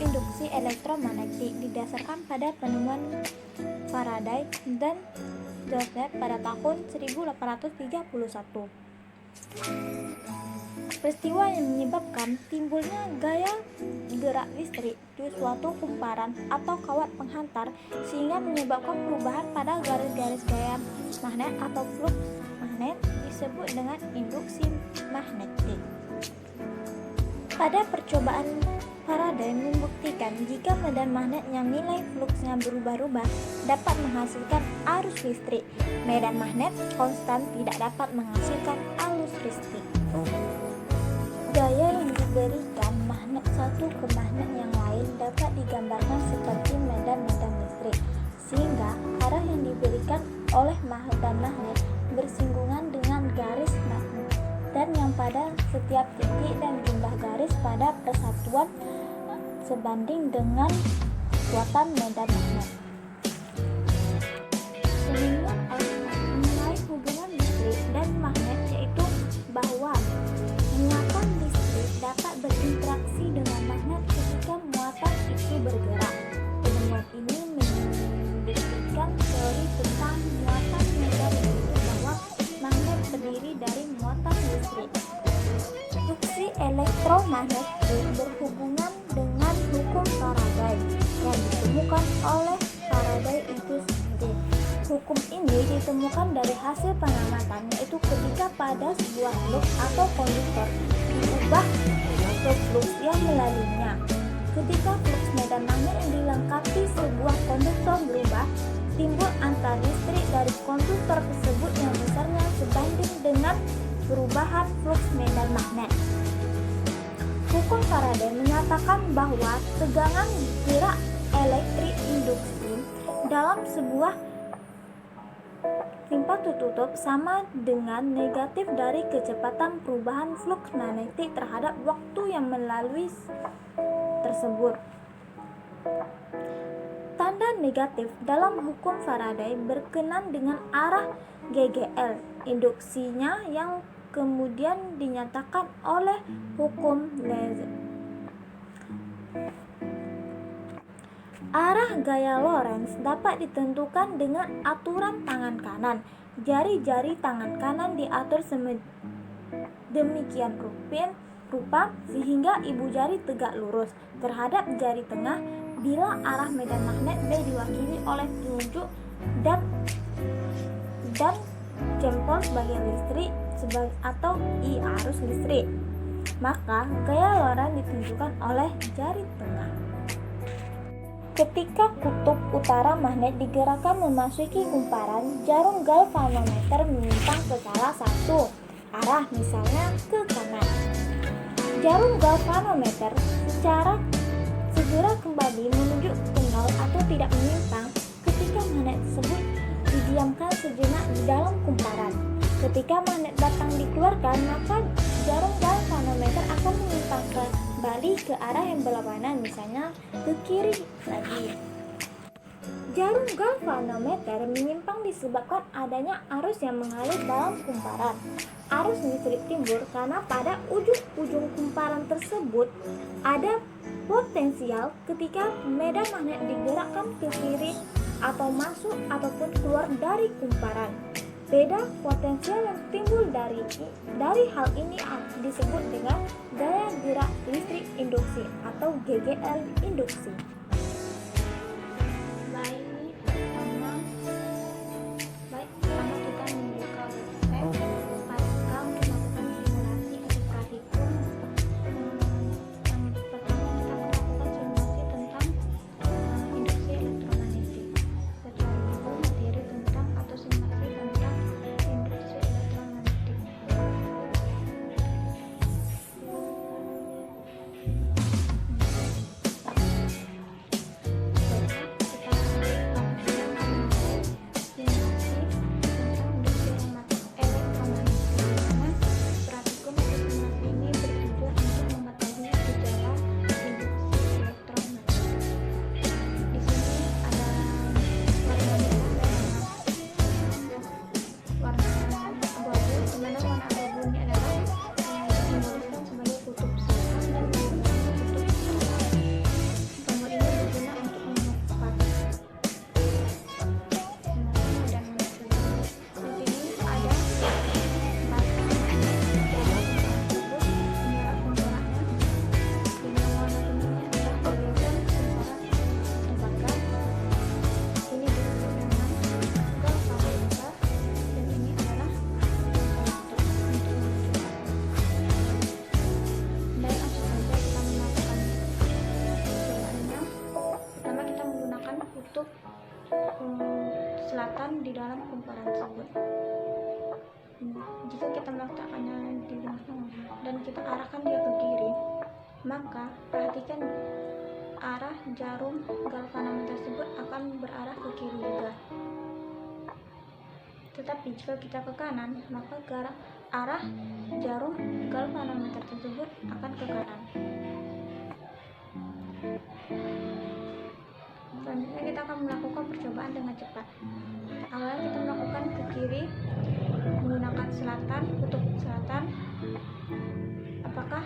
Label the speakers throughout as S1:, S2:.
S1: induksi elektromagnetik didasarkan pada penemuan Faraday dan Joule pada tahun 1831. Peristiwa yang menyebabkan timbulnya gaya gerak listrik di suatu kumparan atau kawat penghantar sehingga menyebabkan perubahan pada garis-garis gaya magnet atau flux magnet disebut dengan induksi magnetik. Pada percobaan, Faraday membuktikan jika medan magnet yang nilai fluksnya berubah-ubah dapat menghasilkan arus listrik. Medan magnet konstan tidak dapat menghasilkan arus listrik. Gaya yang diberikan magnet satu ke magnet yang lain dapat digambarkan seperti medan-medan listrik, sehingga arah yang diberikan oleh medan magnet bersinggungan dengan garis magnet, dan yang pada setiap titik dan jumlah garis pada persatuan sebanding dengan kekuatan medan magnet. Penilaian mengenai hubungan listrik dan magnet yaitu bahwa muatan listrik dapat berinteraksi dengan magnet ketika muatan itu bergerak. Penemuan ini membuktikan teori tentang muatan medan yaitu bahwa magnet terdiri dari muatan listrik. Induksi elektromagnetik berhubungan dengan hukum Faraday yang ditemukan oleh Faraday itu sendiri. Hukum ini ditemukan dari hasil pengamatan, yaitu ketika pada sebuah loop atau konduktor diubah ke flux yang melaluinya. Ketika flux medan magnet yang dilengkapi sebuah konduktor berubah, timbul antar listrik dari konduktor tersebut yang besarnya sebanding dengan perubahan flux medan magnet. Hukum Faraday menyatakan bahwa tegangan gerak elektrik induksi dalam sebuah limpa tertutup sama dengan negatif dari kecepatan perubahan flux magnetik terhadap waktu yang melalui tersebut. Tanda negatif dalam hukum Faraday berkenaan dengan arah GGL induksinya yang kemudian dinyatakan oleh hukum Lorentz. Arah gaya Lorentz dapat ditentukan dengan aturan tangan kanan. Jari-jari tangan kanan diatur demikian rupa sehingga ibu jari tegak lurus terhadap jari tengah bila arah medan magnet B diwakili oleh telunjuk dan jempol sebagai listrik atau I arus listrik. Maka gaya Lorentz ditunjukkan oleh jari tengah. Ketika kutub utara magnet digerakkan memasuki kumparan, jarum galvanometer menyimpang ke salah satu arah, misalnya ke kanan. Jarum galvanometer segera kembali menunjuk ke nol atau tidak menyimpang ketika magnet tersebut didiamkan sejenak di dalam kumparan. Ketika magnet batang dikeluarkan, maka jarum galvanometer akan menyimpang kembali ke arah yang berlawanan, misalnya ke kiri lagi. Jarum galvanometer menyimpang disebabkan adanya arus yang mengalir dalam kumparan. Arus listrik timbul karena pada ujung-ujung kumparan tersebut ada potensial ketika medan magnet digerakkan ke kiri atau masuk ataupun keluar dari kumparan. Beda potensial yang timbul dari hal ini disebut dengan gaya gerak listrik induksi atau GGL induksi. Pertama kita membuka website Pascal melakukan simulasi atau praktikum. Yang pertama kita melakukan simulasi tentang induksi elektromagnetik. Setelah itu materi tentang atau simulasi tentang induksi elektromagnetik.
S2: di dalam kumparan tersebut. Jika kita meletakkannya di tengah-tengah dan kita arahkan dia ke kiri, maka perhatikan arah jarum galvanometer tersebut akan berarah ke kiri juga. Tetapi jika kita ke kanan, maka arah jarum galvanometer tersebut akan ke kanan. Selanjutnya kita akan melakukan percobaan dengan cepat. Awalnya kita melakukan ke kiri menggunakan selatan, kutub selatan. Apakah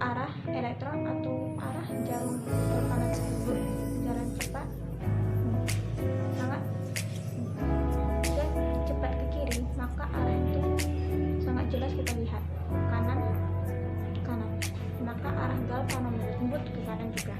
S2: arah elektron atau arah jarum galvanometer tersebut jalan cepat? Sangat. Jika cepat ke kiri, maka arah itu sangat jelas kita lihat. Kanan, maka arah galvanometer tersebut ke kanan juga.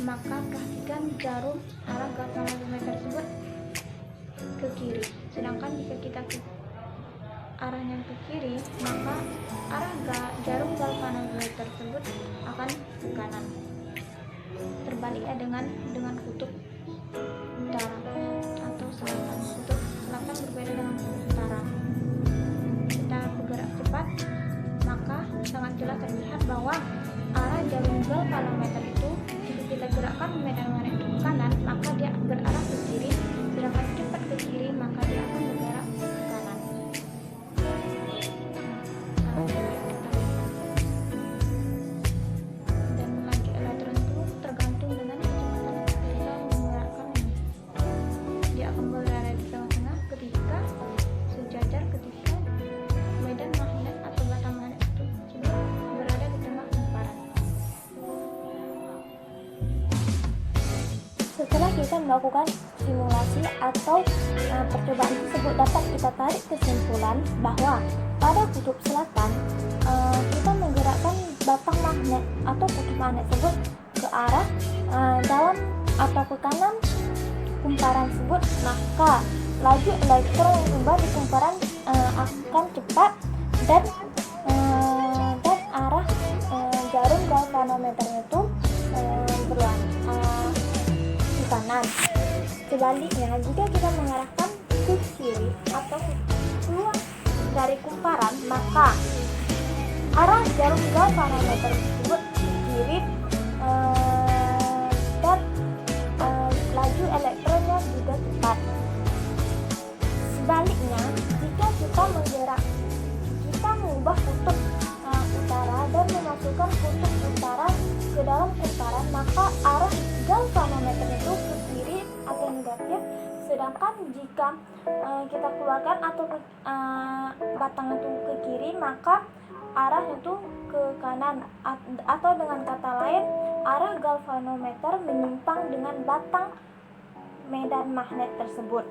S2: Maka perhatikan jarum arah galvanometer tersebut ke kiri. Sedangkan jika kita arahnya ke kiri, maka arah jarum galvanometer tersebut akan ke kanan. Terbaliknya dengan kutub utara atau selatan. Kutub selatan berbeda dengan kutub utara. Kita bergerak cepat, maka sangat jelas terlihat bahwa arah jarum galvanometer itu jika kita gerakkan medan magnet ke kanan, maka dia berarah ke kiri. Sedangkan cepat ke kiri, maka dia akan bergerak ke kanan. Dan laju elektron itu tergantung dengan kecepatan kita menggerakkannya. Dia akan berada di tengah-tengah ketika sejajar ketika medan magnet atau batang magnet itu berada di tengah kumparan.
S1: Setelah kita melakukan simulasi atau percobaan tersebut, dapat kita tarik kesimpulan bahwa pada kutub selatan kita menggerakkan batang magnet atau kutub magnet tersebut ke arah dalam atau ke kanan kumparan tersebut, maka laju elektron yang tiba di kumparan akan cepat dan arah jarum galvanometernya itu berwarna kanan. Sebaliknya, jika kita mengarahkan ke kiri atau keluar dari kumparan, maka arah jarum galvanometer tersebut ke kiri dan laju elektronnya juga cepat. Sebaliknya, jika kita mengubah kutub utara dan memasukkan kutub utara ke dalam kumparan, maka arah galvanometer itu ke kiri atau negatif. Sedangkan jika kita keluarkan atau batang itu ke kiri, maka arah itu ke kanan, atau dengan kata lain arah galvanometer menyimpang dengan batang medan magnet tersebut.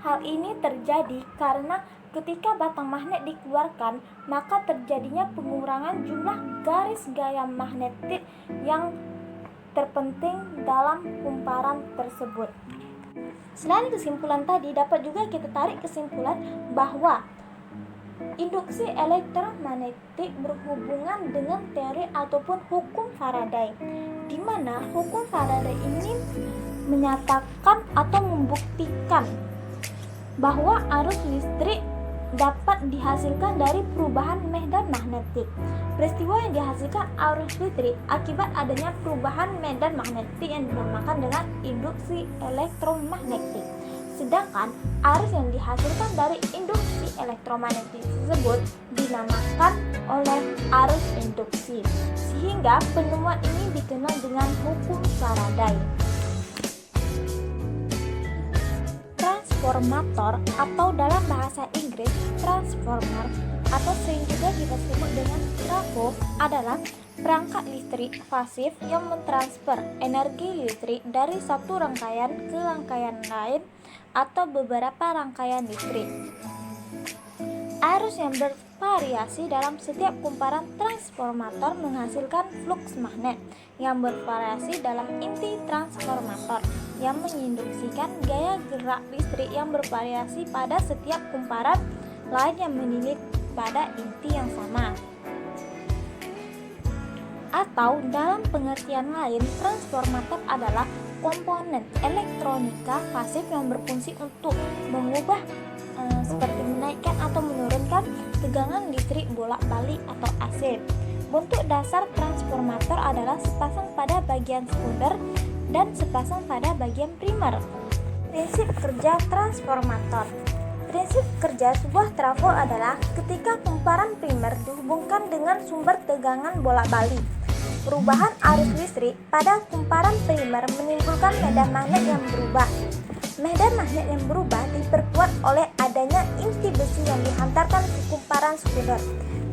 S1: Hal ini terjadi karena ketika batang magnet dikeluarkan, maka terjadinya pengurangan jumlah garis gaya magnetik yang terpenting dalam kumparan tersebut. Selain kesimpulan tadi, dapat juga kita tarik kesimpulan bahwa induksi elektromagnetik berhubungan dengan teori ataupun hukum Faraday, di mana hukum Faraday ini menyatakan atau membuktikan bahwa arus listrik dapat dihasilkan dari perubahan medan magnetik. Peristiwa yang dihasilkan arus listrik akibat adanya perubahan medan magnetik yang dinamakan dengan induksi elektromagnetik. Sedangkan arus yang dihasilkan dari induksi elektromagnetik tersebut dinamakan oleh arus induksi. Sehingga penemuan ini dikenal dengan hukum Faraday. Transformator atau dalam bahasa Inggris transformer atau sering juga kita sebut dengan trafo adalah perangkat listrik pasif yang mentransfer energi listrik dari satu rangkaian ke rangkaian lain atau beberapa rangkaian listrik. Arus yang bervariasi dalam setiap kumparan transformator menghasilkan fluks magnet yang bervariasi dalam inti transformator yang menginduksikan gaya gerak listrik yang bervariasi pada setiap kumparan lain yang menilik pada inti yang sama. Atau dalam pengertian lain, transformator adalah komponen elektronika pasif yang berfungsi untuk mengubah seperti menaikkan atau menurunkan tegangan listrik bolak-balik atau AC. Bentuk dasar transformator adalah sepasang pada bagian sekunder dan sepasang pada bagian primer. Prinsip kerja transformator. Prinsip kerja sebuah trafo adalah ketika kumparan primer dihubungkan dengan sumber tegangan bolak-balik. Perubahan arus listrik pada kumparan primer menimbulkan medan magnet yang berubah. Medan magnet yang berubah diperkuat oleh adanya inti besi yang dihantarkan ke kumparan sekunder,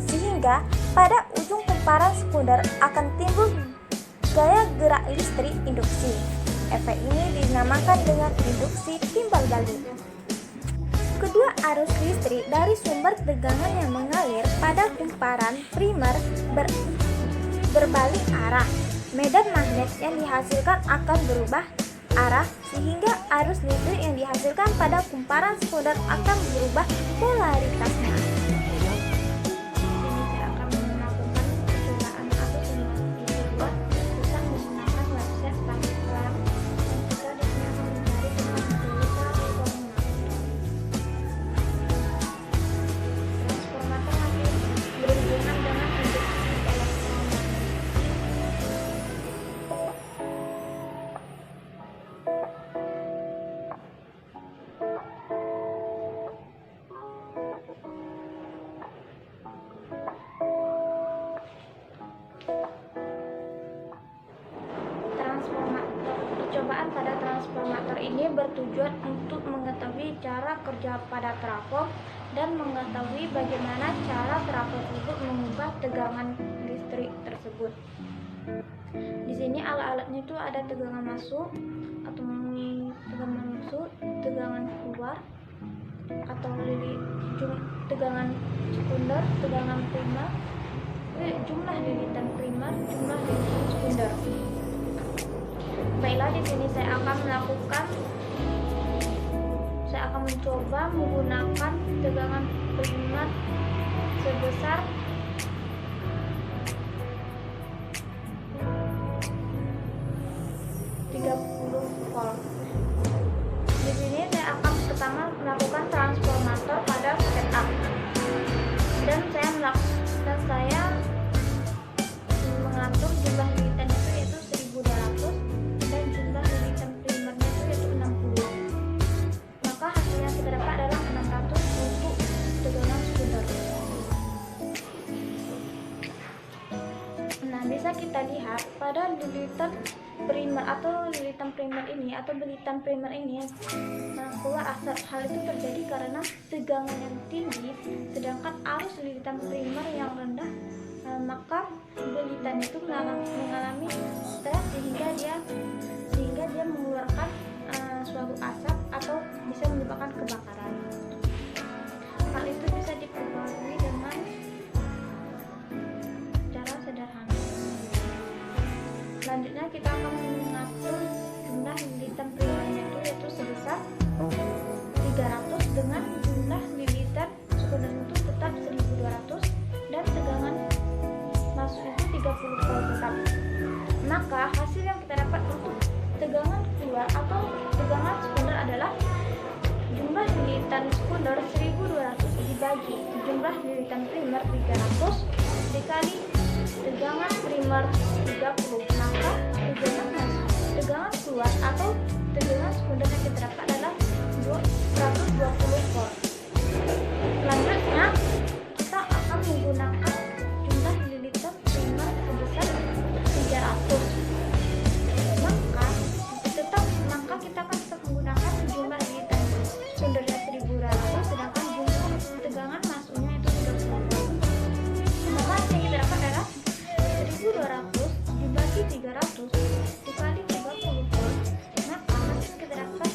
S1: sehingga pada ujung kumparan sekunder akan timbul gaya gerak listrik induksi. Efek ini dinamakan dengan induksi timbal balik. Kedua arus listrik dari sumber tegangan yang mengalir pada kumparan primer berbalik arah. Medan magnet yang dihasilkan akan berubah arah sehingga arus listrik yang dihasilkan pada kumparan sekunder akan berubah polaritasnya. Ini saya akan melakukan percobaan atau simulasi kedua bisa menggunakan website Pakistan dan kita di sini akan mencari tentang berita formula. Transformator magnet berhubungan dengan induksi elektron. Percobaan pada transformator ini bertujuan untuk mengetahui cara kerja pada trafo dan mengetahui bagaimana cara trafo tersebut mengubah tegangan listrik tersebut. Di sini alat-alatnya itu ada tegangan masuk atau tegangan keluar atau tegangan sekunder, tegangan primer, jumlah lilitan primer, jumlah lilitan sekunder. Baiklah, di sini saya akan mencoba menggunakan tegangan primer sebesar 30 volt. Di sini saya akan pertama melakukan transformator pada setup dan saya mengatur jumlah lilitan itu yaitu 1200 dan jumlah lilitan primernya itu yaitu 60. Maka hasil yang kita dapat adalah 600 untuk tegangan sekunder. Nah, bisa kita lihat pada lilitan primer atau lilitan primer ini atau belitan primer ini keluar asap. Hal itu terjadi karena tegangan yang tinggi sedangkan arus lilitan primer yang rendah, maka belitan itu mengalami stres sehingga dia mengeluarkan suatu asap atau bisa menyebabkan kebakaran. Hal itu bisa diperbarui dengan cara sederhana. Selanjutnya kita akan mengatur jumlah lilitan primernya itu yaitu sebesar 300 dengan jumlah lilitan sekunder itu tetap 1200 dan tegangan masuk itu 30 volt tetap. Maka hasil yang kita dapat untuk tegangan keluar atau tegangan sekunder adalah jumlah lilitan sekunder 1200 dibagi jumlah lilitan primer 300 dikali tegangan primer 30, maka tegangan keluar atau tegangan sekunder yang kita dapat adalah 120 volt. Selanjutnya kita akan menggunakan jumlah lilitan primer sebesar 300. Maka kita akan tetap menggunakan jumlah lilitan sekundernya 1200 sedangkan jumlah tegangan masuknya itu 30 volt. Maka yang kita dapat adalah 1200 dibagi 300 dikali 30 volt. Maka hasil kita dapat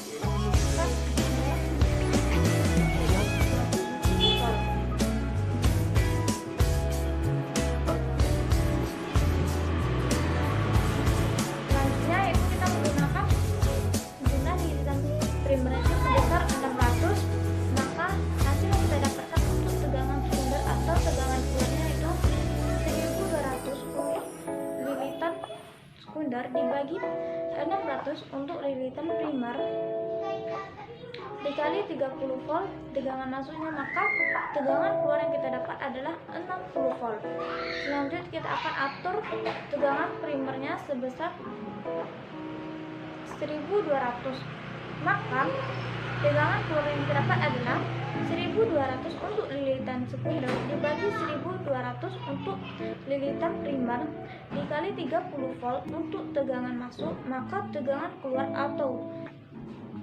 S2: untuk lilitan primer dikali 30 volt tegangan masuknya, maka tegangan keluar yang kita dapat adalah 60 volt. Selanjutnya kita akan atur tegangan primernya sebesar 1200, maka tegangan keluar yang kita dapat adalah 1200 untuk lilitan sekunder dibagi 1200 untuk lilitan primer dikali 30 volt untuk tegangan masuk, maka tegangan keluar atau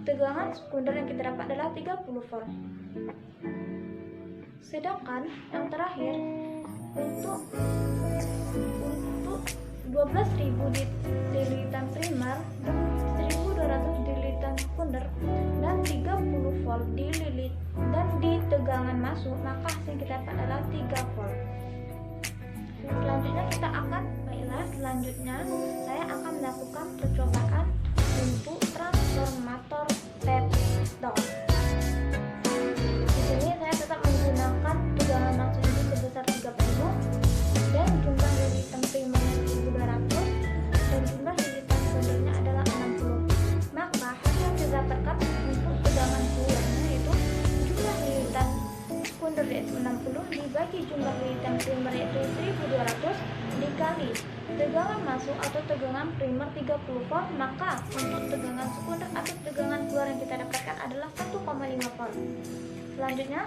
S2: tegangan sekunder yang kita dapat adalah 30 volt. Sedangkan yang terakhir untuk 12.000 di lilitan primer dan 1.200 di lilitan sekunder dan 30 volt di lilit dan di tegangan masuk, maka hasil kita dapat adalah 3 volt. Selanjutnya saya akan melakukan percobaan untuk transformator step down. Di sini saya tetap menggunakan tegangan masuk itu sebesar 30 dan jumlah lilitan primernya 1200 dan jumlah lilitan sekundernya adalah 60. Maka hasil yang didapatkan untuk tegangan keluarnya yaitu jumlah lilitan sekunder yaitu 60 dibagi jumlah lilitan primer yaitu 1200 dikali tegangan masuk atau tegangan primer 30 volt, maka untuk tegangan sekunder atau tegangan keluar yang kita dapatkan adalah 1,5 volt. Selanjutnya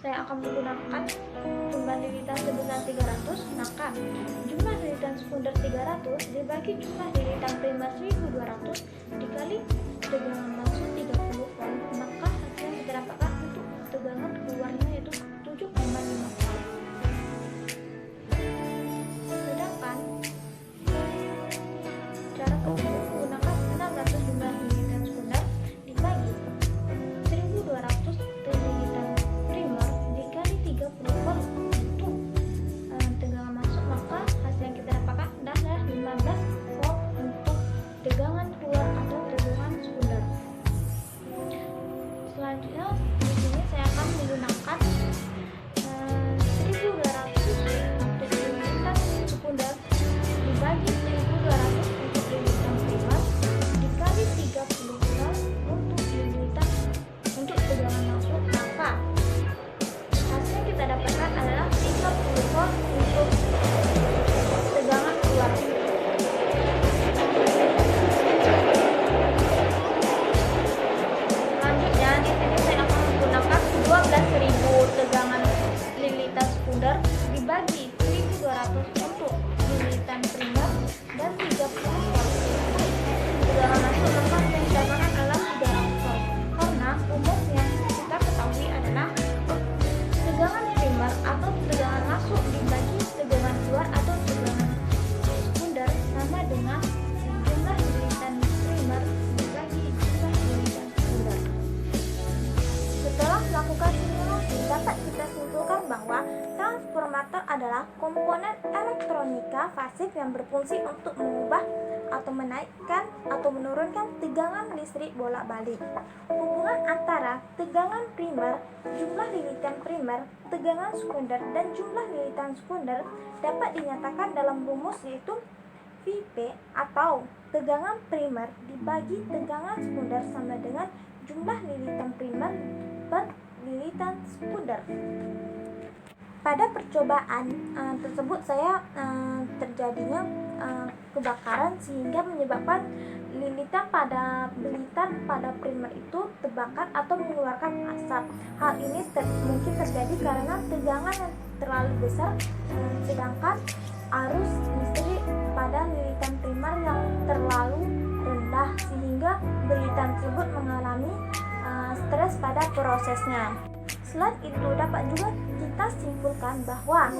S2: saya akan menggunakan jumlah lilitan sebesar 300, maka jumlah lilitan sekunder 300 dibagi jumlah lilitan primer 1200 dikali tegangan masuk 30 volt, maka hasil yang kita dapatkan untuk tegangan keluarnya yaitu 7,5 volt. Sedangkan cara kedua menggunakan 600 jumlah lilitan sekunder dibagi 1200 lilitan primer dikali 30 volt untuk tegangan masuk, maka hasil yang kita dapatkan adalah 15 volt untuk tegangan keluar atau tegangan sekunder. Selanjutnya di sini saya akan menggunakan 1200 untuk lilitan sekunder dibagi 1200 untuk lilitan primer dikali 30 volt untuk lilitan untuk tegangan masuk, maka hasil yang kita dapatkan adalah 30 volt untuk tegangan keluar. Selanjutnya di sini saya akan menggunakan 12.000 tegangan lilitan sekunder dibagi 1.200 untuk lilitan primer dan 30 volt tegangan masuk, maka yang didapatkan adalah 300 volt. Karena umumnya kita ketahui adalah tegangan primer atau tegangan masuk dibagi tegangan keluar atau tegangan sekunder sama dengan jumlah lilitan primer dibagi jumlah lilitan sekunder. Setelah melakukan simulasi, dapat kita simpulkan bahwa transformator adalah komponen elektronika pasif yang berfungsi untuk mengubah atau menaikkan atau menurunkan tegangan listrik bolak-balik. Hubungan antara tegangan primer, jumlah lilitan primer, tegangan sekunder, dan jumlah lilitan sekunder dapat dinyatakan dalam rumus yaitu Vp atau tegangan primer dibagi tegangan sekunder sama dengan jumlah lilitan primer per lilitan sekunder. Pada percobaan tersebut saya terjadinya kebakaran sehingga menyebabkan lilitan pada primer itu terbakar atau mengeluarkan asap. Hal ini mungkin terjadi karena tegangan yang terlalu besar, sedangkan arus listrik pada lilitan primer yang terlalu rendah sehingga lilitan tersebut mengalami stres pada prosesnya. Selain itu dapat juga kita simpulkan bahwa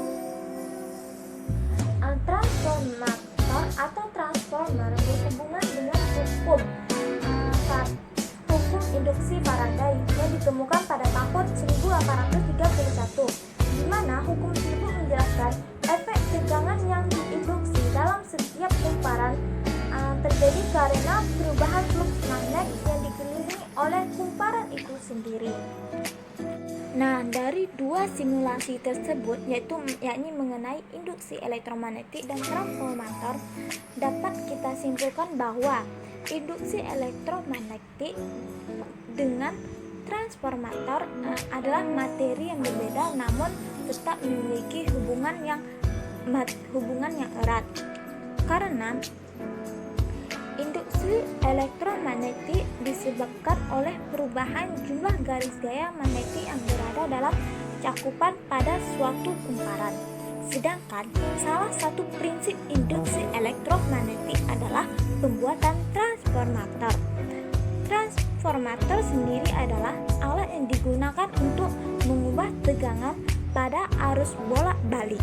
S2: transformator atau transformer berhubungan dengan hukum induksi Faraday yang ditemukan pada tahun 1831, di mana hukum tersebut menjelaskan efek tegangan yang diinduksi dalam setiap kumparan terjadi karena perubahan flux magnet yang dikelilingi oleh kumparan itu sendiri.
S1: Nah, dari dua simulasi tersebut yakni mengenai induksi elektromagnetik dan transformator, dapat kita simpulkan bahwa induksi elektromagnetik dengan transformator adalah materi yang berbeda namun tetap memiliki hubungan yang erat. Karena induksi elektromagnetik disebabkan oleh perubahan jumlah garis gaya magnetik yang berada dalam cakupan pada suatu kumparan. Sedangkan salah satu prinsip induksi elektromagnetik adalah pembuatan transformator. Transformator sendiri adalah alat yang digunakan untuk mengubah tegangan pada arus bolak-balik.